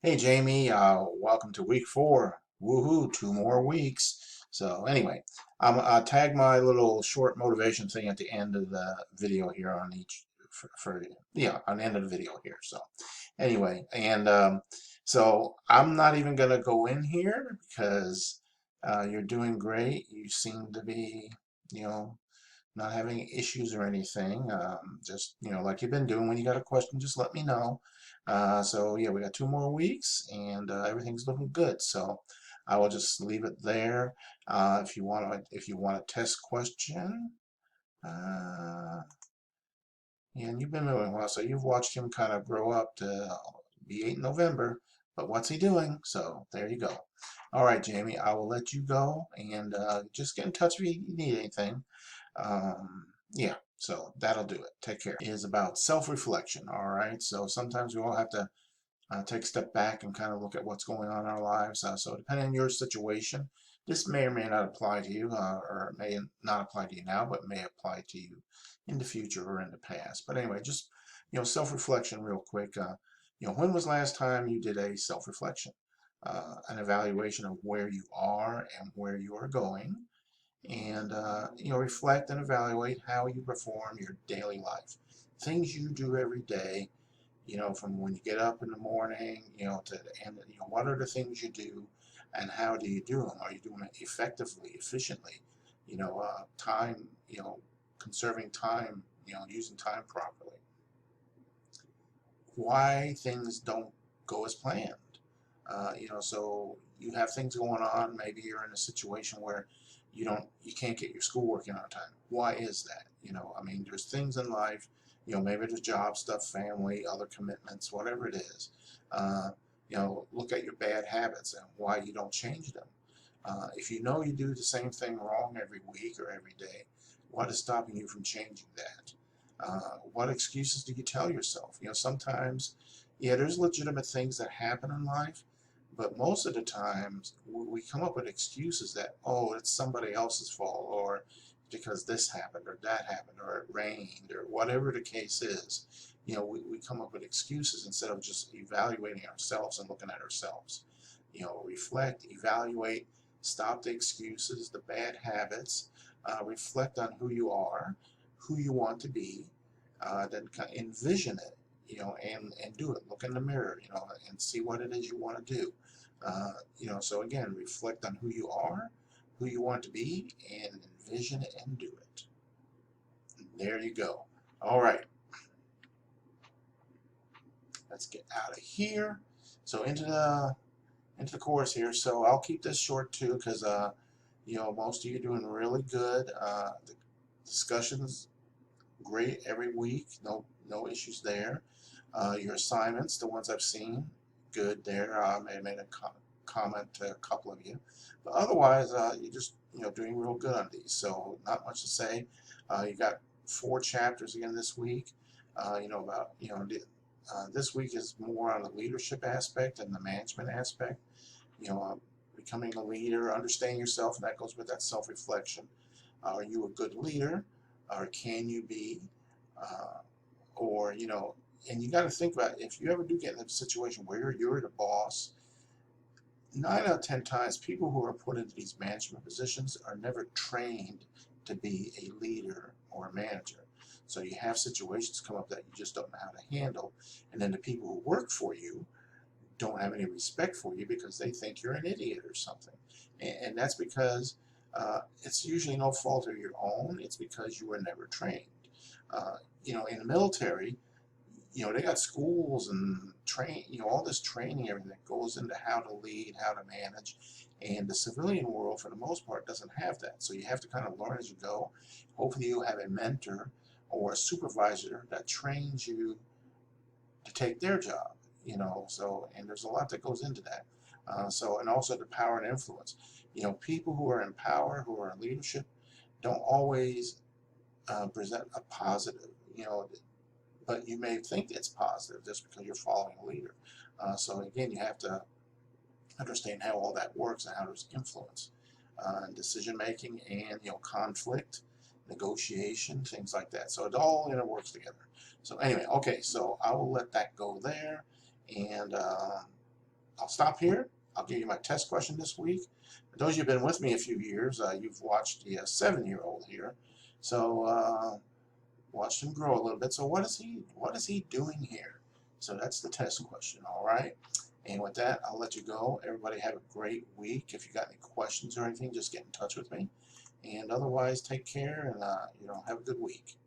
Hey Jamie, welcome to week 4. Woohoo, 2 more weeks. So anyway, I tag my little short motivation thing at the end of the video here on each for yeah, on the end of the video here. So anyway, and so I'm not even gonna go in here because you're doing great. You seem to be, you know, not having issues or anything. Just, like you've been doing, when you got a question, just let me know. So yeah, we got 2 more weeks and everything's looking good. So I will just leave it there. If you want a test question, uh, and you've been moving well, so you've watched him kind of grow up to be 8 in November. But what's he doing? So there you go. All right, Jamie, I will let you go and just get in touch if you need anything. Yeah, so that'll do it. Take care. Is about self-reflection, all right? So sometimes we all have to take a step back and kind of look at what's going on in our lives. So depending on your situation, this may or may not apply to you, or it may not apply to you now, but may apply to you in the future or in the past. But anyway, just self-reflection real quick. When was the last time you did a self-reflection, an evaluation of where you are and where you are going? And reflect and evaluate how you perform your daily life, things you do every day, from when you get up in the morning, to the end. What are the things you do, and how do you do them? Are you doing it effectively, efficiently? Time, conserving time, using time properly. Why things don't go as planned. So you have things going on. Maybe you're in a situation where you can't get your schoolwork in on time. Why is that? I mean, there's things in life. Maybe there's job stuff, family, other commitments, whatever it is. Uh, Look at your bad habits and why you don't change them. If you know you do the same thing wrong every week or every day, what is stopping you from changing that? What excuses do you tell yourself? Sometimes, yeah, there's legitimate things that happen in life, but most of the times we come up with excuses that, oh, it's somebody else's fault, or because this happened, or that happened, or it rained, or whatever the case is. We come up with excuses instead of just evaluating ourselves and looking at ourselves. Reflect, evaluate, stop the excuses, the bad habits, reflect on who you are, who you want to be, then envision it, and do it. Look in the mirror, and see what it is you want to do. So again, reflect on who you are, who you want to be, and envision it and do it. There you go. All right, let's get out of here. So into the course here. So I'll keep this short too, because most of you are doing really good. The discussions great every week. No issues there. Your assignments, the ones I've seen, good there. I may have made a comment to a couple of you, but otherwise, you're just doing real good on these. So not much to say. You got 4 chapters again this week. About this week is more on the leadership aspect and the management aspect. Becoming a leader, understanding yourself, and that goes with that self-reflection. Are you a good leader, or can you be? Uh, or and you got to think about, if you ever do get in a situation where you're the boss, 9 out of 10 times, people who are put into these management positions are never trained to be a leader or a manager. So you have situations come up that you just don't know how to handle, and then the people who work for you don't have any respect for you because they think you're an idiot or something. And that's because it's usually no fault of your own. It's because you were never trained. In the military, they got schools and all this training, everything that goes into how to lead, how to manage. And the civilian world, for the most part, doesn't have that. So you have to kind of learn as you go. Hopefully you have a mentor or a supervisor that trains you to take their job, so, and there's a lot that goes into that. And also the power and influence. People who are in power, who are in leadership, don't always present a positive, but you may think it's positive just because you're following a leader. So again, you have to understand how all that works and how there's influence, decision making, and conflict, negotiation, things like that. So it all works together. So anyway, okay, so I will let that go there, and I'll stop here. I'll give you my test question this week. For those of you who've been with me a few years, you've watched the 7-year-old here. So watched him grow a little bit. So what is he doing here? So that's the test question, all right? And with that, I'll let you go. Everybody have a great week. If you got any questions or anything, just get in touch with me. And otherwise, take care and have a good week.